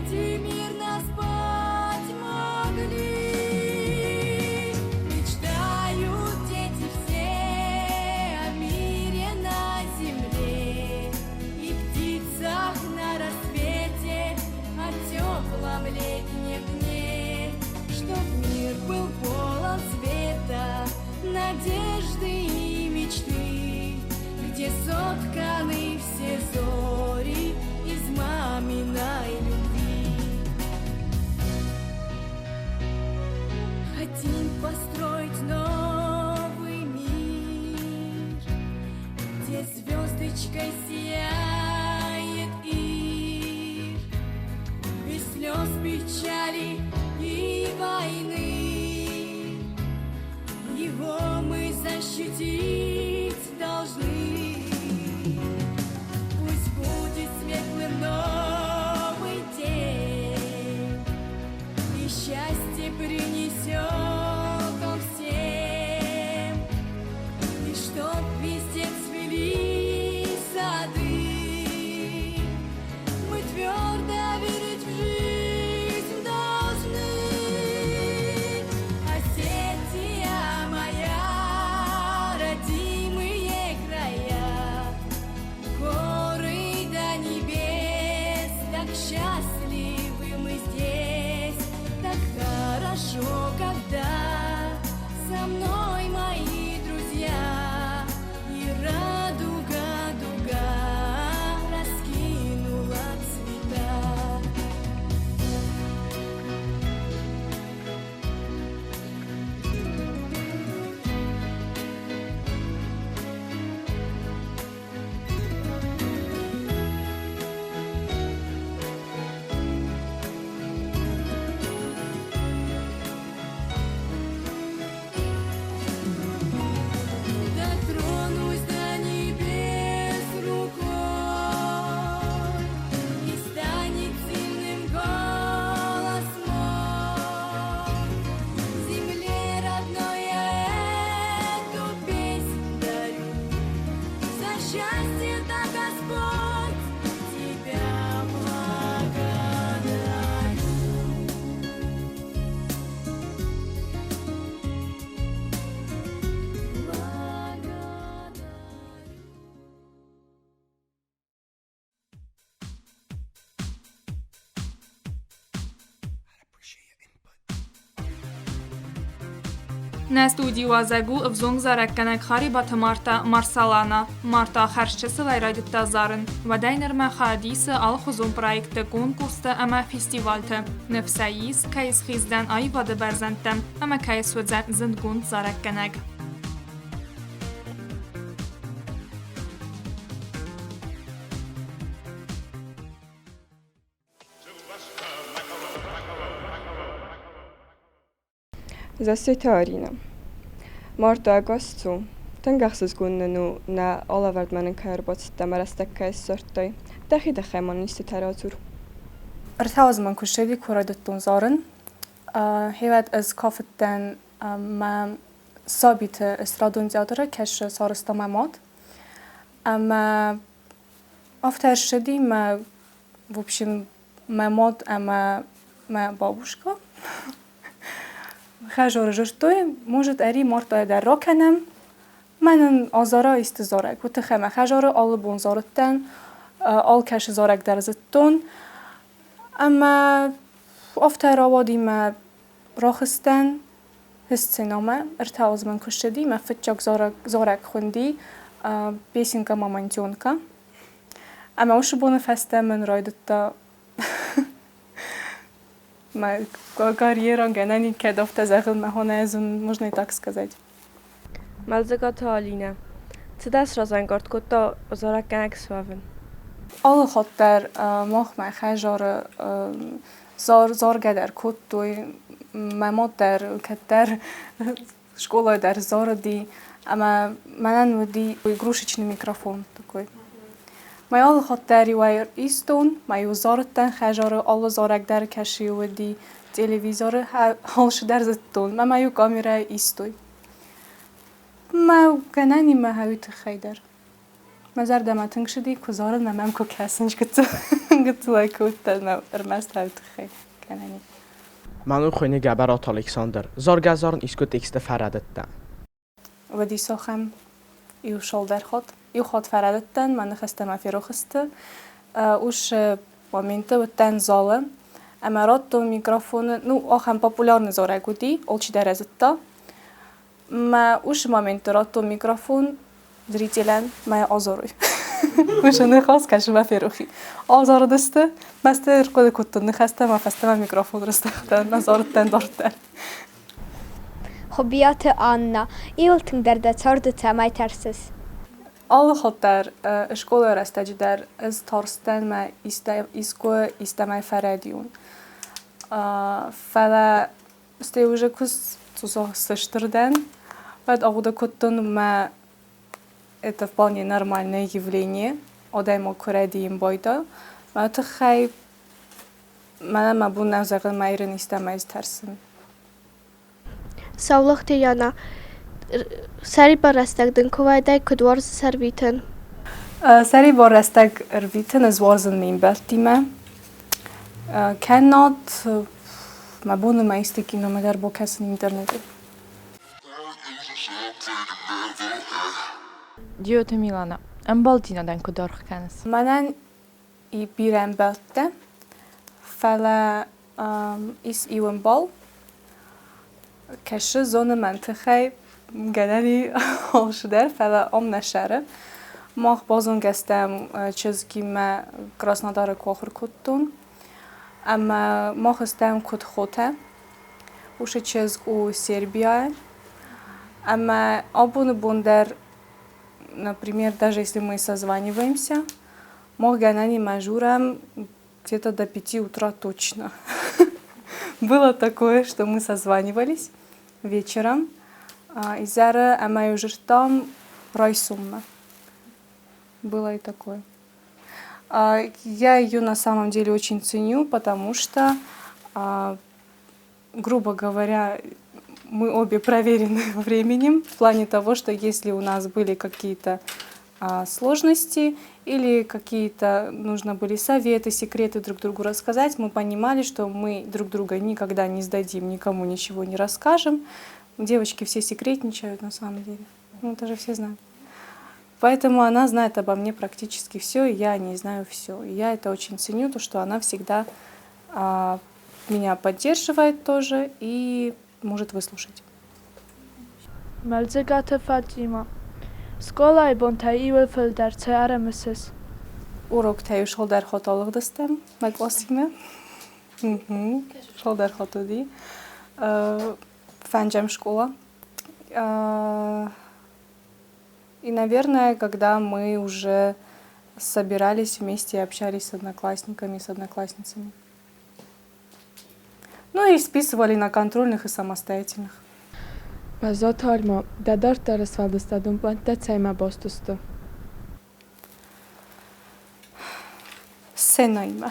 дети мирно спать могли. Мечтают дети все о мире на земле и птицах на рассвете, о теплом летнем дне, чтоб мир был полон света, надежды и мечты, где сотканы все зори из маминой любви. Хотим построить новый мир, где звездочкой сияет Ир, без слез, печали и войны. Его мы защитить должны. Пусть будет светлым новый день, и счастье принесет он всем, и чтоб везде цвели сады. Мы твердо верить в жизнь должны. Осетия моя, родимые края, горы до небес, так счастливы мы здесь, так хорошо, когда со мной мои друзья, и радуга, дуга раскинула цвета. Дотронусь до небес рукой, и станет сильным голос мой. Земле родной я эту песнь дарю, за счастье, да, Господь, тебя благодарю. Na studiu Azegu evzong zarekkenek xaribata Marta Marsalana. Marta xerşçesi vayradipta zarın. Vadaynerme xadisi al xuzun proyekte konkursta ama festivalte. Nefseyiz kayis xizden ay vadı berzentten ama kayis vıdzen zindgund zarekkenek. Здравствуйте, Арина. Marta Agostsu. Tängaxsus kunnenu na olavard manen kärbot tamarastakka sortoi. Tahi dakhemon istitarazur. ارتاز من كشدي كردتون زارن هيواد از كافتن ما ثابت استرادون زیادره کش سارستا مماد اما افتر شدی ما وبشم مماد اما ما بابوشكا خجار جرتوي موجد اري مرتا در راکنم من آزارا استزارک و تخمه خجار آل بون زارتن آل کش زارک در زتون اما افتر آوادی ما راخستن هستنامه ارتاز من کشدی ما فتجاک زارک خوندی بیسینکا مامانتیونکا اما وش بونه فسته من رایدتا моя карьера генани кедовта захил механизм, можно и так сказать. Malzegata Alina. Цедас разангард кота зараканак свавен. Alle خاطر مخ ما خجار زار گدر کتوی ممات در کتر شکولا در زار دی اما منن ودی گروشچنی میکروفون تکوی ما alle خاطری ویر ایستون ما یوزارتن خجار alle زارک در کشی ودی تلویزیون هالش در زتون ما یو کامera ایستوی ما کنانی ما هویت خیدر مزار دماتنگ شدی کزارن ممم کو کسنج کت Գտուլայք ուտել ըրմաստ հայ կանանի։ Մանու խույնի գաբարոտ Ալեքսանդր, զարգազարն իսկո տեքստը ֆարադտտան։ Վդի սոխեմ իու շոլդեր խոտ, իու խոտ ֆարադտտան, մանը խստեմ աֆիրոխստը, ուշ մոմենտը վտեն զոլը, ամարոտто микрофоны, ну, охам популярный зорайгуди, олчи дерезетта. Ма уж момент ротто микрофон зрителен ма азоруй. Уж не хас каш ва ферухи. Азордысты, мастер коли куттун не хаста ма фаста микрофон растахтан, назорттан дорттан. Хоббиات Анна, иултын дерде цорды цамай терсис. Alle hotter школа растаҗдар из торстан ма иско истамай фарадиун. Фала сте уже кус цусо сыштырдан. Вот агуда коттон ма это вполне нормальное явление. Одаймо курадиим бойда. Ма тхай ма бу навзагыл майрын истамай терсин. Sağlıq deyana. Sari barastagdın kuvayday kudvarz servitin. Sari barastag erviten az warzen min beltime. Cannot ma bunu ma istiki no medar bokasin internetu. Diyote Milana. Em baltinadan kudorx kanes. Manan I biren belte. Fala is iwen bal. Kaşı zonu منطقه گلری آشدار فعلا نشره ما بازون گستم چیزی ما کراسنادار کوخر کتون اما ما خستم کت خوته وش چیز او سربیا اما آبون بندر например даже если мы созваниваемся мы гонани мажурам где-то до 5 утра точно. Было такое, что мы созванивались вечером. Изяра амаю жертам райсумма. Было и такое. Я ее на самом деле очень ценю, потому что, грубо говоря, мы обе проверены временем в плане того, что если у нас были какие-то сложности или какие-то нужно были советы, секреты друг другу рассказать, мы понимали, что мы друг друга никогда не сдадим, никому ничего не расскажем. Девочки все секретничают на самом деле. Ну, это же все знают. Поэтому она знает обо мне практически все, и я о ней знаю все. И я это очень ценю, то, что она всегда меня поддерживает тоже и может выслушать. Malzegate Fatima. Skola bontai wilfel der cearemesis. Урок таю шолдар хотолог дастам, маклассиме. Шолдар хотоди. Фанджам школа. И, наверное, когда мы уже собирались вместе и общались с одноклассниками, с одноклассницами. Ну и списывали на контрольных и самостоятельных. Mazot halma, dadar tarasvaldastadum plantacajma bostustu. Сценойма.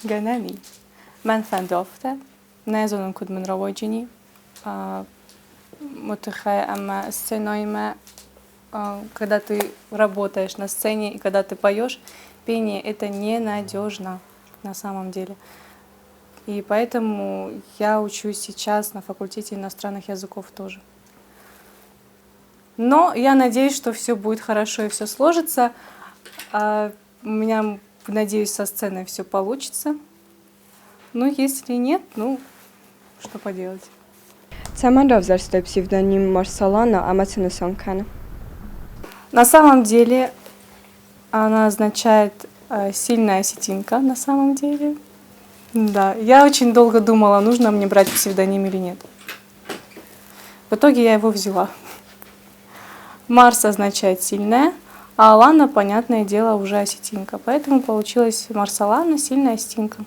Ганани. Мен фандофта. Не знам куд мен работени. Мутахай ама сценойма. Когда ты работаешь на сцене и когда ты поешь, пение это ненадежно на самом деле. И поэтому я учусь сейчас на факультете иностранных языков тоже. Но я надеюсь, что все будет хорошо и все сложится. У меня, надеюсь, со сценой все получится. Ну, если нет, ну, что поделать. Цаманрав зарстой псевдоним Марсалана, амацинусонкана. На самом деле, она означает сильная осетинка, на самом деле. Да, я очень долго думала, нужно мне брать псевдоним или нет. В итоге я его взяла. Марс означает сильная, а Алана, понятное дело, уже осетинка. Поэтому получилась Марсалана, сильная осетинка.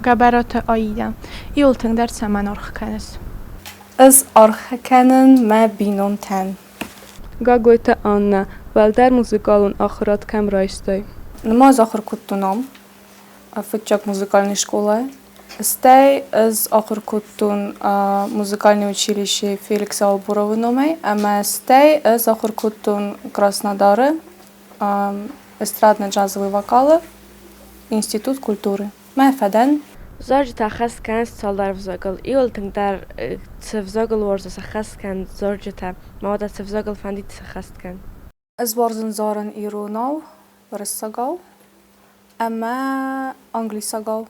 Gabarote Aida. Iultın der hemen orxkanes. Az arxakanen ma binon ten. Gagoyta Anna, Valdar музыкалун ахырат кам райстой. Нема захыр куттунам. Фытчак музыкальной школы. Стай аз ахыр куттун музыкальное училище Феликса Албурова номай, ама стай аз ахыр куттун Краснодары эстрадно-джазовые вокалы, Институт культуры. Мәфәдән Зорж та хас кан салдар взогл. Иол тыңдар цевзогл ворза хас кан зоржта. Мода цевзогл фандит хас кан. از وارزن زارن ایروناو ورساگاو اما انگلیساگاو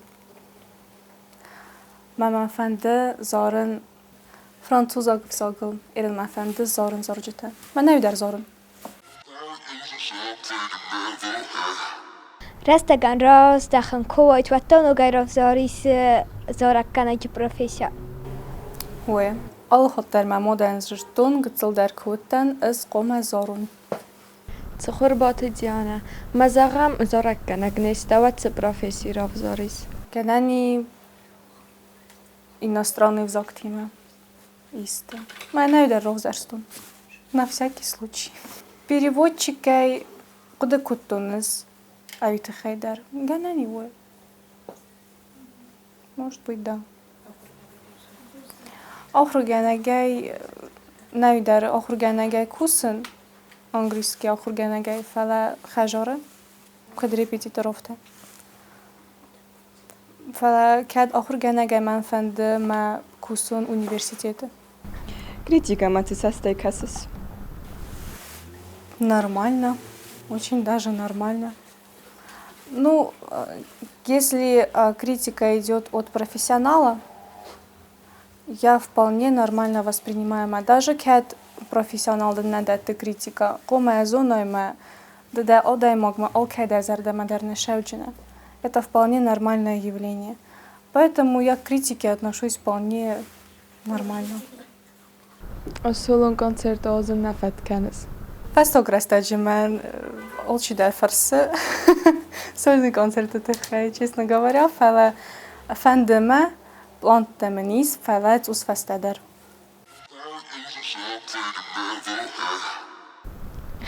ما فنده زارن فرانسوزاگ فساگل ایرن ما فنده زارن زارجته من نوی در زارن رستگان راز دخن کویت و تانو گیرف زاریس زارکانه کی پروفیسیا هوه آل خود در ممادن زرتون گتل در کوتن از قوم زارون Цхур бат Диана. Мазагам зораккана гнестоваться профессии равзорис. Кенани иностранный взак тима. Исто. Мы найдем розарстон. На всякий случай. Переводчикай куда кутунес. Авита хайдар. Ганани вы. Может быть, да. Охруганагай найдер охруганагай кусен. انگلیسی آخر گنگای فلا خجاره کد ریپیتیتر افته فلا کد آخر گنگای من فند ما کوسون университета. Критика матисастай касас. Нормально, очень даже нормально. Ну, если критика идет от профессионала, я вполне нормально воспринимаю. Даже кед профессионалдан надо критика. Кома зонойма, да одай могма океда зардамадарна шевджина. Это вполне нормальное явление. Поэтому я к критике отношусь вполне нормально. Солон концерт озен нафат канас. Фастограстаджи мен очень да фарсы. Сольный концерт это хай, честно говоря, фала фандема плантаманис фалат усфастадар.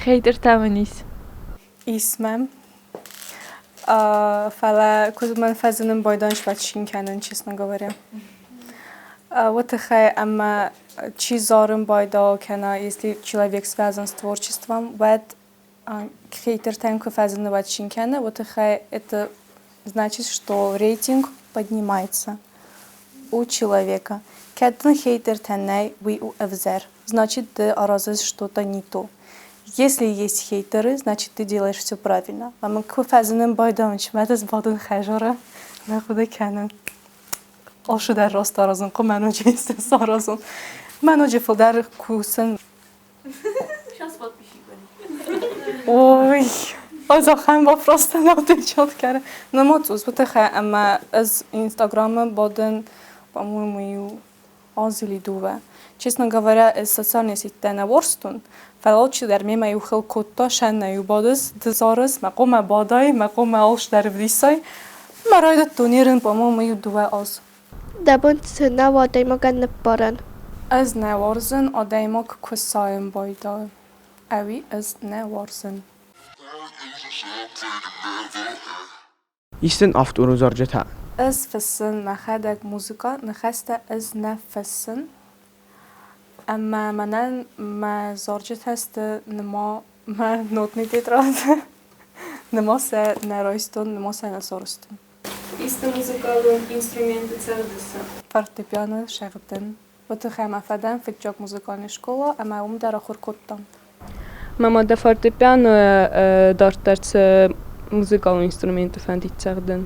Хейтер таманис. اسمم فلا كنت من فازن بايدانش باتشين كانن честно говоря. Вот أما чизарым байда кана, если человек связан с творчеством, вот хейтер тенку фазен батшин кана, вот это значит, что рейтинг поднимается у человека. Кадн хейтер теней вы у эвзер, значит ты аразes что-то не то. Если есть хейтеры, значит ты делаешь все правильно. А мы куфазным байданч, мы это сбаден хажара, мы куда канем. Алшы در راست آرازون قم منو جنس سارازون منو جفل در کوسن اوی از آخرین با فرست ناتجاد کرده نماتوز بتخه اما از اینستاگرام баден по-моему и азили дува. Честно говоря, из социальной сети на ворстун фалочи در мема и ухил котта шанна ю бадес дезарес мақома бадай мақома алш در врисай марайдат тонирен по-моему и дува аз. دبونت نوادای مگن نپارن. از نوارزن آدایما که کسایم بایدا اوی از نوارزن Isten afturun zorjeta. از فسن مخدک موزیکا نخسته از نفسن اما منن ما زارجت هست نما ما نوت نیتید راد نما سه نرایستون نما سه نسارستون Исто музыкалун инструменты цердеса. فورتپیانو شغدن و تو خیمه فدن فکجاک موزیکالنی شکولا اما اوم در آخر کتم Мама да фортепиано дартарц музыкалный инструмент фандитсагден.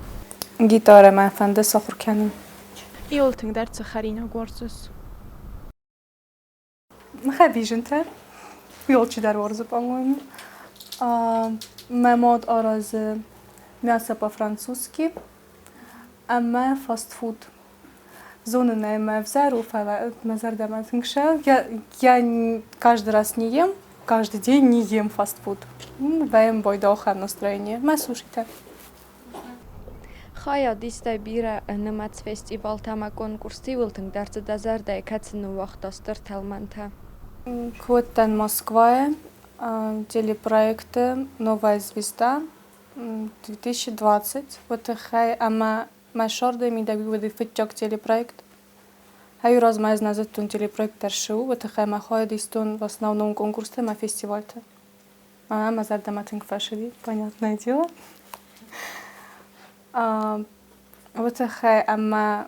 گیتار من فنده ساخر کنم Иол тыңдар цахарина горсус. نخواه بیجن تر یالچی در وارزه پانگویم مماد آرازه мясо по-французски اما فاست فود зоны на взару фала мазардама тыңша я каждый раз не ем каждый день не ем фастфуд ваем бойда охар настроение ма слушайте Хая дистай бира нэмац фестивал тама конкурс тивэлтэн дарца дазардай кацэну вахтастыр талманта. Квоттен Москва телепроекты «Новая звезда» 2020. Вот хай ама машорда ми да биде фитчак телепроект. Хай раз май зназет тун телепроект таршау. Вот хай ма хай дистун в основном конкурсе ма фестивальте. Мазар даматинг фашиди, понятное дело. Вот хай, ама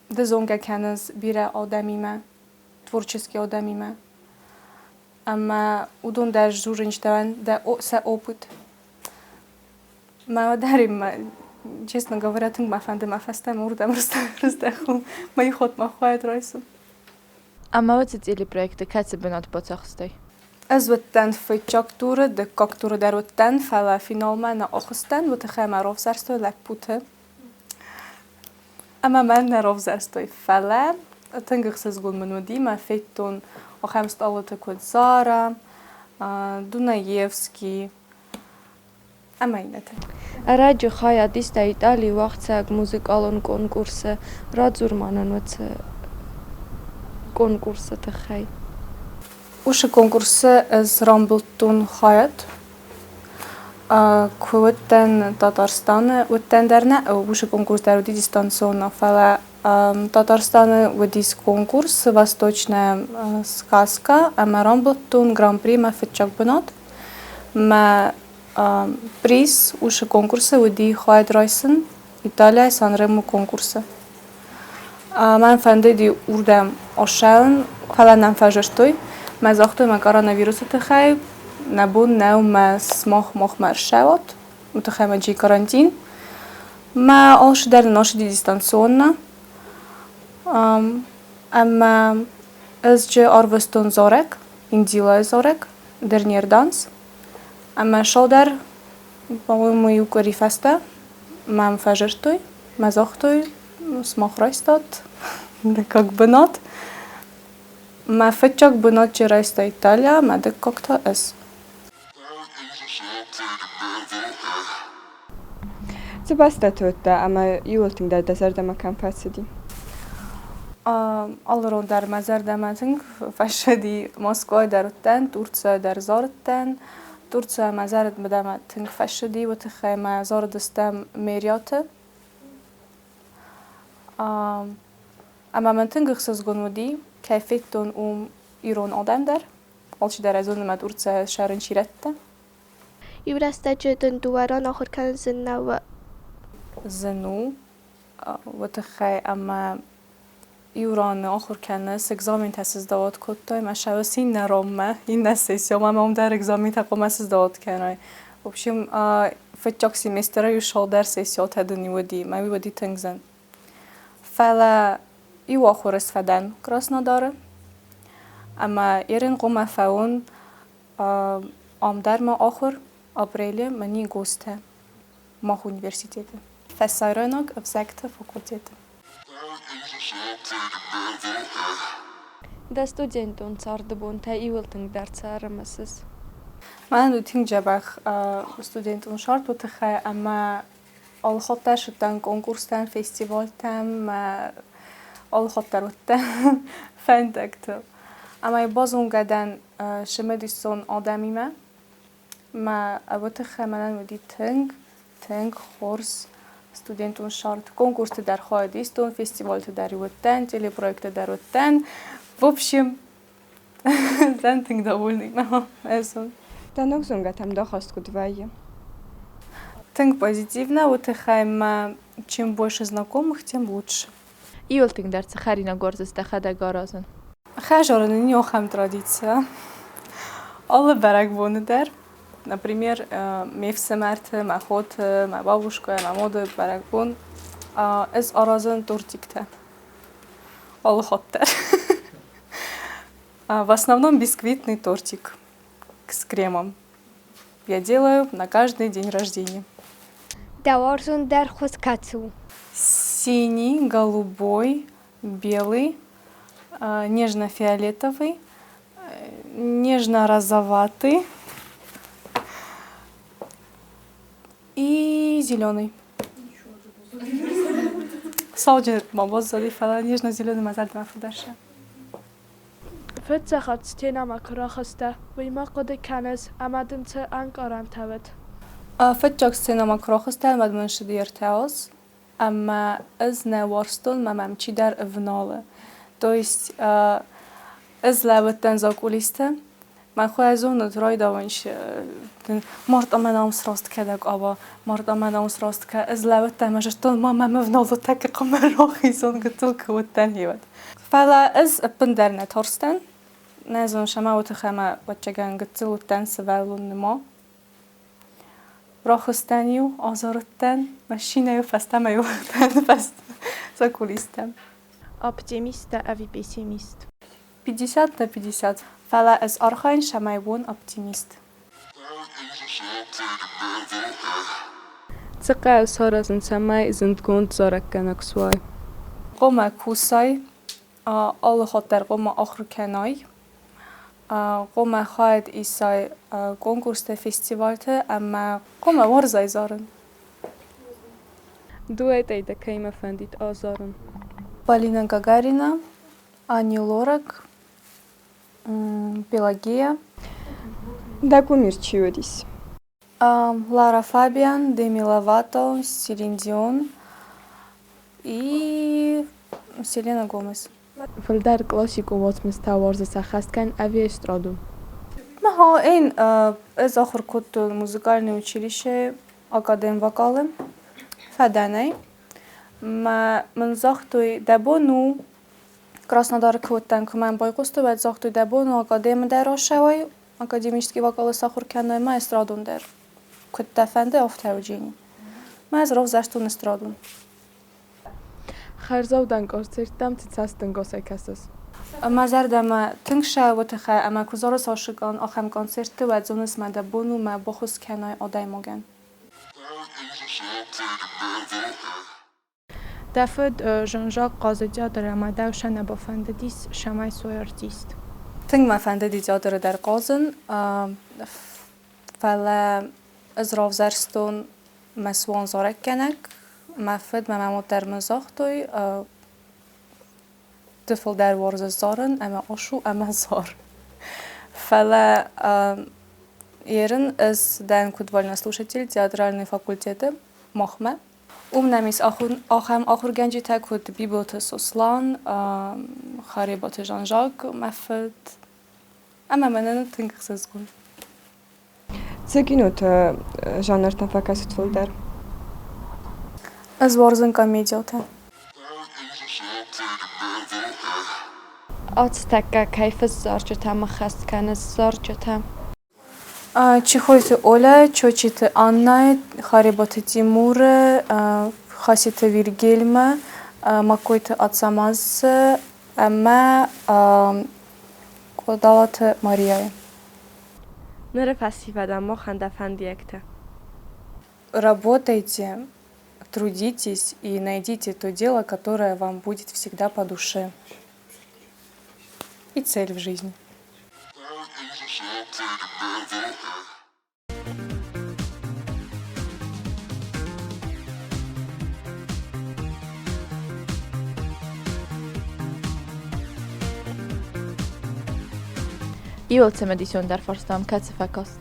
дезонга каназ бира адамима, творческий адамима. Ама удон даже журинштан, да се опыт. Ма дарим, честно говоря, тинг мафанде мафастам урдам растаху. Мои ход махуает райсу. Ама wat het jullie projecten katse benad botsachstay? Ez وتن فيتشاكتورة دكاكتورة در وتن فلا فينال ما نأخستن وتخيل معروف زرستوي لك بوته أما من نعرف زرستوي فلا تنقص زقول من ودي ما فيتون وخمسة أول تكون زارا دونايفسكي أما ينتهي Раджи хая диста Итали вахцаг музыкалон конкурсы радзурманан вот конкурсы тахай. وش конкурсы از رامبلتون خايت كوتن تاتارستان وتن درنا وش конкурс در дистанционно фала Татарстан водис конкурс восточная сказка ама Рамблтун гран-при ма фитчак бенат ма приз уж конкурсы води хойд райсен Италия Санремо конкурсы من فنده دی اردم آشان فعلا نفجرتوی مزاخته ما کارانویروس تخیل نبود نو ما سماخ مخمر شود متخیل جی کارانتین ما آش در ناش دیستانسیون اما از جه آروستون زارک این دیلای زارک در نیردانس اما شادر با مویو کاری فسته ما فجرتوی مزاختوی سماخ رایستاد دکاک بنات ما فتشاك بنات جي رایستا ایتالیا ما دکاکتا از Sebastian ama yolting در دزرد ما کم فسدی. آلرون در مزر دمتنگ فشدی مسکو در تن تورتسا در زارتن تورتسا مزرد بدمتنگ فشدی و تخی مزار دستم میریاته اما من تنگ خصوص گنودی کیفیتون ایران آدم در آلچی در ازون مد تورتسا شهرن شیرته يورستا جدن دواران آخر كان زنوا زنو و تخی اما ایران آخر کنه اگزامین تاسیس داد کتای مشابه سین نرامه این نسیسی هم در اگزامین تقوم اساس داد کنه وبشیم فتجاک سیمستر یوشال در سیسیات هدنی ودی ما ودی تنگزن فعلا ایو آخر استفادن کراس نداره اما ایران قوم فاون آمدر ما آخر آبریل منی گوسته ما universiteit فسایرانگ افزکت فاکولتیت Да студентун царды бун та ивылтың дәртсары мәсіз. من دوتين جبخ ستودنت شارت و تخه اما آل خاطر شدن کنکورس تن فستیوال تن آل خاطر وتن فندکت اما باز اون قدن شمدیستون آدمی ما تخه منن ودی تنگ خورس ستودنتون شارت کنکورس در خواهدیستون فستیوال در وتن تلی پروژه در وتن в общем زنتنگ довольный اصلا Танок зунга там дохост кудвайе. Тинг позитивно, вот чем больше знакомых, тем лучше. Йолтинг дәртсе харина горзыс та хада гаразын. Хажараны не охам традиция. Alle берег вонедер. Например, мевсемерте, махот, ма бабушка, ма мода берег вон. Из аразын тортикте. Alle хоттер. В основном бисквитный тортик с кремом. Я делаю на каждый день рождения. Даварзун дар хускацу. Синий, голубой, белый, нежно-фиолетовый, нежно-розоватый и зеленый. Салджи мабоз залифала нежно-зеленый мазаль мафудаша. فتزخت ستينا مكراخسته ويما قد كانز أمدن أنقران تود. فتجاك ستينا مكراخسته مدمن شدير تاوز أما از نوارستون ما ممچی در افناله. То есть از لابتن زاکولیسته من خو از اون ترای داونش مرد من آمس راست کدک آبا مرد من آمس راست که از لبت تماشاش تو ما مفنالو تک قمر راخی زون قتل که ودن هیود فلا از بندر نترستن نزون شما وتخما وتشجعن قتل ودن سوالون ما راخستنیو آزارتن ماشینه فستم فست زکولیستم. Optimist a pessimist. 50/50. فلا از آرخاین شمایون اپتیمیست. Цэкъа сорозын самай зындгунд зоракканак суай. قوم کوسای آل خاطر قوم آخر کنای قوم خواهد ایسای کنکورس فستیوال ته اما قوم ورزای زارن Дуэт айда кайма фандит азарун. Полина Гагарина, Ани Лорак, Пелагея, Дакумир чиодис. Лара Фабиан, Деми Ловато, Селин Дион и Селена Гомес. Фэлдэр классику вотмис таварза сахасткан авиастраду. Маха این از آخر کد موزیکالне училище академ вокале فدانه من زاختوی دبونو Краснодар квоттан که من байқусты باید زاختوی دبونو академ در آشوی академический вокал сахур کنای ما استرادون در کد دفنده آفتاوجینی ما از راه زشتون استرادون Харзавдан концерттам цэцастэн госайкасас. مازر دم تنگشه و تخه اما کزار ساشگان آخم کنسرت و زونس ما دبونو ما بخوز کنای آدای مگن Дафыд Жан-Жак Казадя драмада шана бафандадис шамай свой артист. تنگ ما فنده دیجادر در قازن فلا از راو زرستون مسوان زارک کنک مفد ما ممود در مزاختوی طفل در ورز زارن اما آشو اما زار فلا ерен از ден кудвальный слушатель театральный факультеты Мохме. Умнамис ахам ахур генджи такут биботы Сослан, хариботы Жан-Жак, мафет. Ама менен тингсыз гун. Цэгинут жанртан факасит фолдар. از ورزن комедиоты. Ацтака кайфыз зарчата махастканыз зарчата. Чихойты Оля, чочиты Анна, хариботы Тимур, хаситы Вильгельма, макойты Ацамаз, ама кодалаты Мария. Нэрэ фастивада мохан фандиекте. Работайте, трудитесь и найдите то дело, которое вам будет всегда по душе. И цель в жизни. Iolce medisyon der forstam kaç fakast.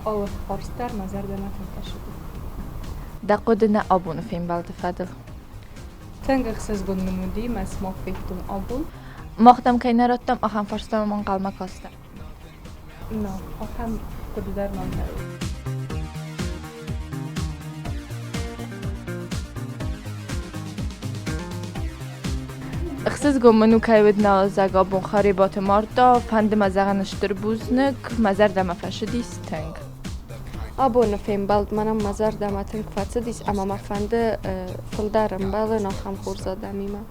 Allah forstar mazar demetin kaşıdı. Daqodna abunu film baldı fadıl. Тангахсыз гун нумуди мас моффихтум абун. Maqdam kaynarottam axam forstam man qalma kastar. No, ахам кудудар мандar. Xsiz gomunu kaybetna zagabun xaribat marta fand mazag'anishtir buznik mazar dama fashidis tang. Abone film bald manam mazar damatin kvatsidis ama mafande fildarim balı naxam xurzadamima.